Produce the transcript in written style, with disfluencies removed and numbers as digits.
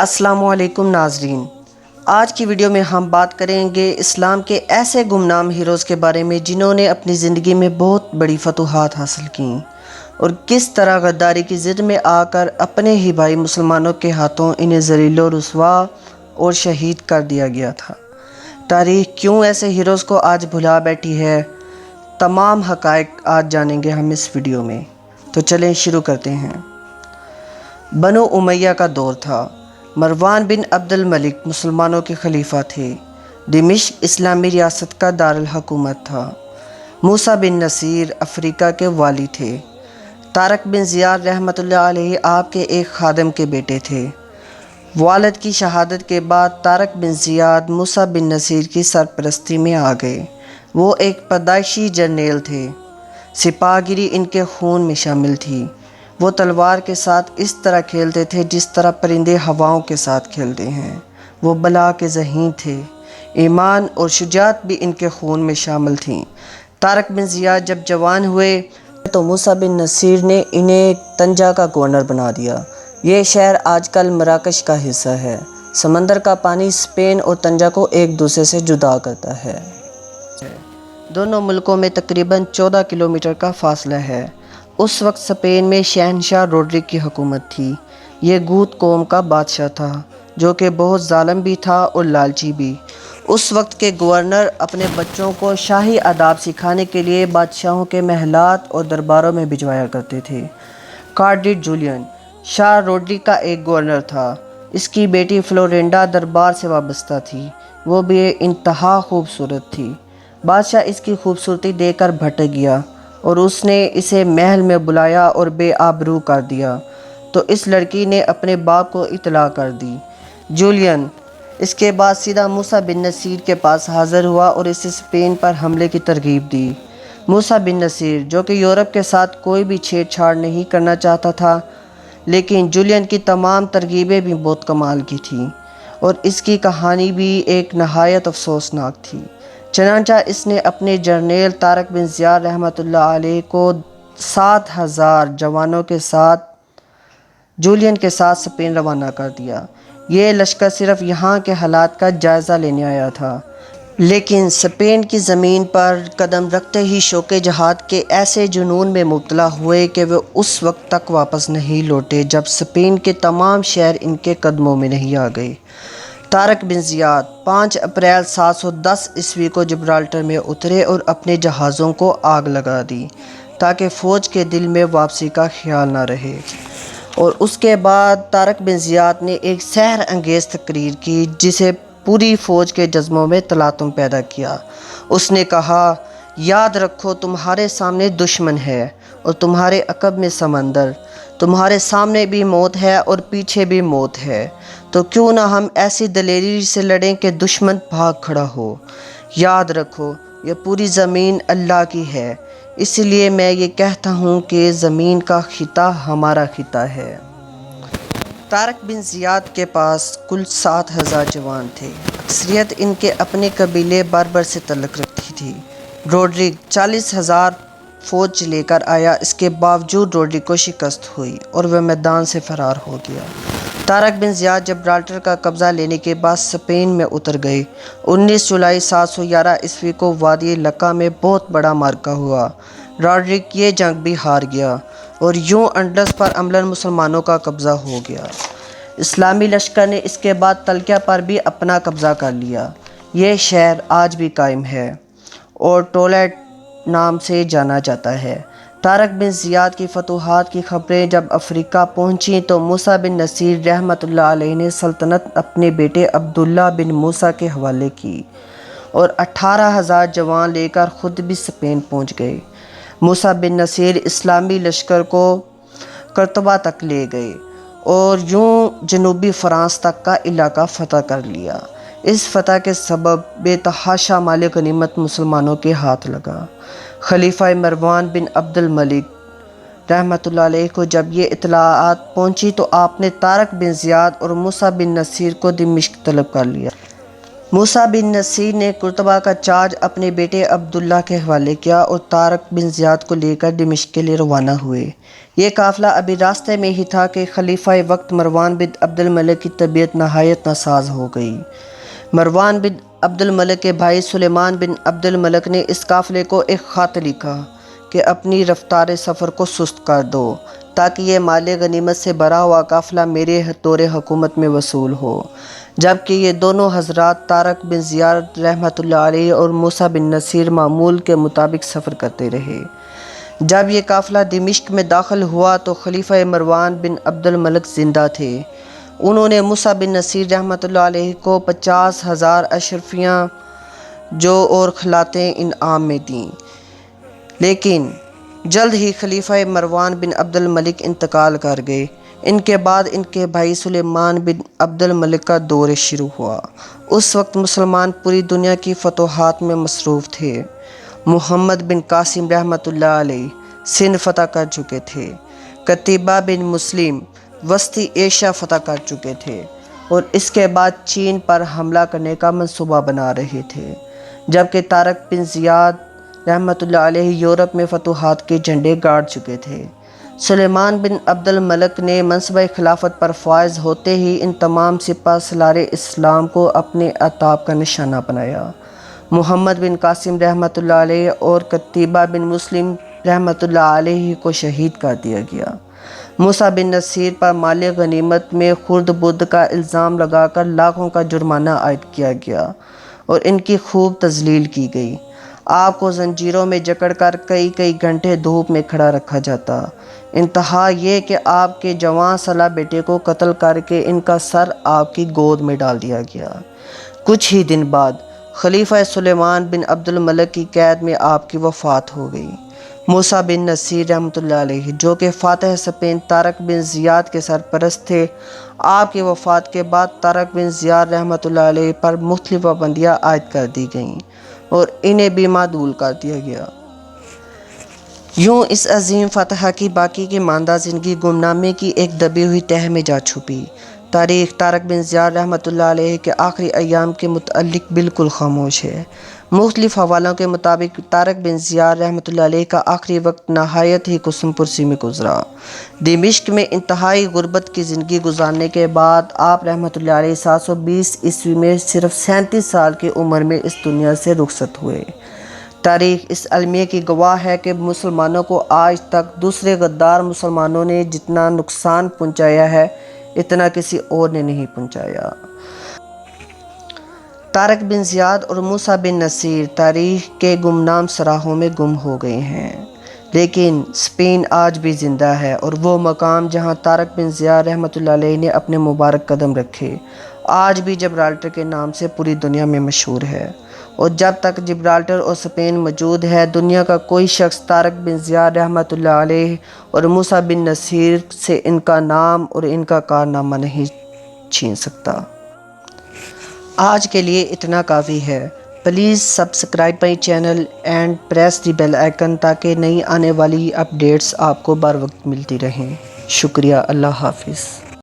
السلام علیکم ناظرین، آج کی ویڈیو میں ہم بات کریں گے اسلام کے ایسے گمنام ہیروز کے بارے میں جنہوں نے اپنی زندگی میں بہت بڑی فتوحات حاصل کیں اور کس طرح غداری کی ضد میں آ کر اپنے ہی بھائی مسلمانوں کے ہاتھوں انہیں ذلیل و رسوا اور شہید کر دیا گیا تھا۔ تاریخ کیوں ایسے ہیروز کو آج بھلا بیٹھی ہے، تمام حقائق آج جانیں گے ہم اس ویڈیو میں۔ تو چلیں شروع کرتے ہیں۔ بنو امیہ کا دور تھا۔ مروان بن عبد الملک مسلمانوں کے خلیفہ تھے۔ دمشق اسلامی ریاست کا دارالحکومت تھا۔ موسیٰ بن نصیر افریقہ کے والی تھے۔ طارق بن زیاد رحمۃ اللہ علیہ آپ کے ایک خادم کے بیٹے تھے۔ والد کی شہادت کے بعد طارق بن زیاد موسیٰ بن نصیر کی سرپرستی میں آ گئے۔ وہ ایک پیدائشی جرنیل تھے۔ سپاہ گیری ان کے خون میں شامل تھی۔ وہ تلوار کے ساتھ اس طرح کھیلتے تھے جس طرح پرندے ہواؤں کے ساتھ کھیلتے ہیں۔ وہ بلا کے ذہین تھے۔ ایمان اور شجاعت بھی ان کے خون میں شامل تھیں۔ طارق بن زیاد جب جوان ہوئے تو موسیٰ بن نصیر نے انہیں طنجہ کا گورنر بنا دیا۔ یہ شہر آج کل مراکش کا حصہ ہے۔ سمندر کا پانی اسپین اور طنجہ کو ایک دوسرے سے جدا کرتا ہے۔ دونوں ملکوں میں تقریباً 14 کلومیٹر کا فاصلہ ہے۔ اس وقت اسپین میں شہنشاہ روڈرک کی حکومت تھی۔ یہ گوت قوم کا بادشاہ تھا جو کہ بہت ظالم بھی تھا اور لالچی بھی۔ اس وقت کے گورنر اپنے بچوں کو شاہی آداب سکھانے کے لیے بادشاہوں کے محلات اور درباروں میں بھجوایا کرتے تھے۔ کارڈٹ جولین شاہ روڈرک کا ایک گورنر تھا۔ اس کی بیٹی فلورینڈا دربار سے وابستہ تھی۔ وہ بھی انتہا خوبصورت تھی۔ بادشاہ اس کی خوبصورتی دیکھ کر بھٹک گیا اور اس نے اسے محل میں بلایا اور بے آبرو کر دیا تو اس لڑکی نے اپنے باپ کو اطلاع کر دی۔ جولین اس کے بعد سیدھا موسیٰ بن نصیر کے پاس حاضر ہوا اور اسے اسپین پر حملے کی ترغیب دی۔ موسیٰ بن نصیر جو کہ یورپ کے ساتھ کوئی بھی چھیڑ چھاڑ نہیں کرنا چاہتا تھا، لیکن جولین کی تمام ترغیبیں بھی بہت کمال کی تھیں اور اس کی کہانی بھی ایک نہایت افسوسناک تھی۔ چنانچہ اس نے اپنے جرنیل طارق بن زیاد رحمۃ اللہ علیہ کو 7,000 جوانوں کے ساتھ جولین کے ساتھ اسپین روانہ کر دیا۔ یہ لشکر صرف یہاں کے حالات کا جائزہ لینے آیا تھا، لیکن اسپین کی زمین پر قدم رکھتے ہی شوق جہاد کے ایسے جنون میں مبتلا ہوئے کہ وہ اس وقت تک واپس نہیں لوٹے جب اسپین کے تمام شہر ان کے قدموں میں نہیں آ گئے۔ طارق بن زیاد 5 اپریل 710 عیسوی کو جبرالٹر میں اترے اور اپنے جہازوں کو آگ لگا دی تاکہ فوج کے دل میں واپسی کا خیال نہ رہے، اور اس کے بعد طارق بن زیاد نے ایک سحر انگیز تقریر کی جسے پوری فوج کے جذبوں میں تلاطم پیدا کیا۔ اس نے کہا، یاد رکھو تمہارے سامنے دشمن ہے اور تمہارے عقب میں سمندر، تمہارے سامنے بھی موت ہے اور پیچھے بھی موت ہے، تو کیوں نہ ہم ایسی دلیری سے لڑیں کہ دشمن بھاگ کھڑا ہو۔ یاد رکھو یہ پوری زمین اللہ کی ہے، اس لیے میں یہ کہتا ہوں کہ زمین کا خطہ ہمارا خطہ ہے۔ طارق بن زیاد کے پاس کل 7,000 جوان تھے۔ اکثریت ان کے اپنے قبیلے بربر سے تعلق رکھتی تھی۔ روڈرک 40,000 فوج لے کر آیا، اس کے باوجود روڈرک کو شکست ہوئی اور وہ میدان سے فرار ہو گیا۔ طارق بن زیاد جبرالٹر کا قبضہ لینے کے بعد اسپین میں اتر گئے۔ 19 جولائی 711 عیسوی کو وادی لقا میں بہت بڑا معرکہ ہوا۔ روڈرک یہ جنگ بھی ہار گیا اور یوں انڈلس پر عملاً مسلمانوں کا قبضہ ہو گیا۔ اسلامی لشکر نے اس کے بعد تلکیہ پر بھی اپنا قبضہ کر لیا۔ یہ شہر آج بھی قائم ہے اور ٹولیٹ نام سے جانا جاتا ہے۔ طارق بن زیاد کی فتوحات کی خبریں جب افریقہ پہنچیں تو موسیٰ بن نصیر رحمۃ اللہ علیہ نے سلطنت اپنے بیٹے عبداللہ بن موسیٰ کے حوالے کی اور 18,000 جوان لے کر خود بھی اسپین پہنچ گئے۔ موسیٰ بن نصیر اسلامی لشکر کو قرطبہ تک لے گئے اور یوں جنوبی فرانس تک کا علاقہ فتح کر لیا۔ اس فتح کے سبب بے تحاشا مال غنیمت مسلمانوں کے ہاتھ لگا۔ خلیفہ مروان بن عبد الملک رحمۃ اللہ علیہ کو جب یہ اطلاعات پہنچی تو آپ نے طارق بن زیاد اور موسیٰ بن نصیر کو دمشق طلب کر لیا۔ موسیٰ بن نصیر نے قرطبہ کا چارج اپنے بیٹے عبداللہ کے حوالے کیا اور طارق بن زیاد کو لے کر دمشق کے لیے روانہ ہوئے۔ یہ قافلہ ابھی راستے میں ہی تھا کہ خلیفہ وقت مروان بن عبد الملک کی طبیعت نہایت ناساز ہو گئی۔ مروان بن عبد الملک کے بھائی سلیمان بن عبد الملک نے اس قافلے کو ایک خط لکھا کہ اپنی رفتار سفر کو سست کر دو تاکہ یہ مال غنیمت سے بھرا ہوا قافلہ میرے دور حکومت میں وصول ہو، جبکہ یہ دونوں حضرات طارق بن زیاد رحمۃ اللہ علیہ اور موسیٰ بن نصیر معمول کے مطابق سفر کرتے رہے۔ جب یہ قافلہ دمشق میں داخل ہوا تو خلیفہ مروان بن عبد الملک زندہ تھے۔ انہوں نے موسیٰ بن نصیر رحمۃ اللہ علیہ کو 50,000 اشرفیاں جو اور خلعتیں انعام میں دیں، لیکن جلد ہی خلیفہ مروان بن عبد الملک انتقال کر گئے۔ ان کے بعد ان کے بھائی سلیمان بن عبد الملک کا دور شروع ہوا۔ اس وقت مسلمان پوری دنیا کی فتوحات میں مصروف تھے۔ محمد بن قاسم رحمۃ اللہ علیہ سندھ فتح کر چکے تھے۔ قتیبہ بن مسلم وسطی ایشیا فتح کر چکے تھے اور اس کے بعد چین پر حملہ کرنے کا منصوبہ بنا رہے تھے، جبکہ طارق بن زیاد رحمۃ اللہ علیہ یورپ میں فتوحات کے جھنڈے گاڑ چکے تھے۔ سلیمان بن عبد الملک نے منصبہ خلافت پر فائز ہوتے ہی ان تمام سپہ سالار اسلام کو اپنے عتاب کا نشانہ بنایا۔ محمد بن قاسم رحمۃ اللہ علیہ اور قتیبہ بن مسلم رحمۃ اللہ علیہ کو شہید کر دیا گیا۔ موسیٰ بن نصیر پر مال غنیمت میں خرد برد کا الزام لگا کر لاکھوں کا جرمانہ عائد کیا گیا اور ان کی خوب تذلیل کی گئی۔ آپ کو زنجیروں میں جکڑ کر کئی گھنٹے دھوپ میں کھڑا رکھا جاتا۔ انتہا یہ کہ آپ کے جوان سالہ بیٹے کو قتل کر کے ان کا سر آپ کی گود میں ڈال دیا گیا۔ کچھ ہی دن بعد خلیفہ سلیمان بن عبد الملک کی قید میں آپ کی وفات ہو گئی۔ موسیٰ بن نصیر رحمۃ اللہ علیہ جو کہ فاتح اسپین طارق بن زیاد کے سرپرست تھے، آپ کی وفات کے بعد طارق بن زیاد رحمۃ اللہ علیہ پر مختلف پابندیاں عائد کر دی گئیں اور انہیں بھی معدول کر دیا گیا۔ یوں اس عظیم فتح کی باقی کی ماندہ زندگی گمنامی کی ایک دبی ہوئی تہہ میں جا چھپی۔ تاریخ طارق بن زیاد رحمۃ اللہ علیہ کے آخری ایام کے متعلق بالکل خاموش ہے۔ مختلف حوالوں کے مطابق طارق بن زیاد رحمۃ اللہ علیہ کا آخری وقت نہایت ہی قسم پرسی میں گزرا۔ دمشق میں انتہائی غربت کی زندگی گزارنے کے بعد آپ رحمۃ اللہ علیہ 720 عیسوی میں صرف 37 سال کی عمر میں اس دنیا سے رخصت ہوئے۔ تاریخ اس المیہ کی گواہ ہے کہ مسلمانوں کو آج تک دوسرے غدار مسلمانوں نے جتنا نقصان پہنچایا ہے، اتنا کسی اور نے نہیں پہنچایا۔ طارق بن زیاد اور موسیٰ بن نصیر تاریخ کے گمنام صحراؤں میں گم ہو گئے ہیں، لیکن اسپین آج بھی زندہ ہے اور وہ مقام جہاں طارق بن زیاد رحمۃ اللہ علیہ نے اپنے مبارک قدم رکھے، آج بھی جبرالٹر کے نام سے پوری دنیا میں مشہور ہے۔ اور جب تک جبرالٹر اور اسپین موجود ہے، دنیا کا کوئی شخص طارق بن زیاد رحمۃ اللہ علیہ اور موسیٰ بن نصیر سے ان کا نام اور ان کا کارنامہ نہیں چھین سکتا۔ آج کے لیے اتنا کافی ہے۔ Please subscribe my channel and press the bell icon تاکہ نئی آنے والی اپڈیٹس آپ کو بر وقت ملتی رہیں۔ شکریہ۔ اللہ حافظ۔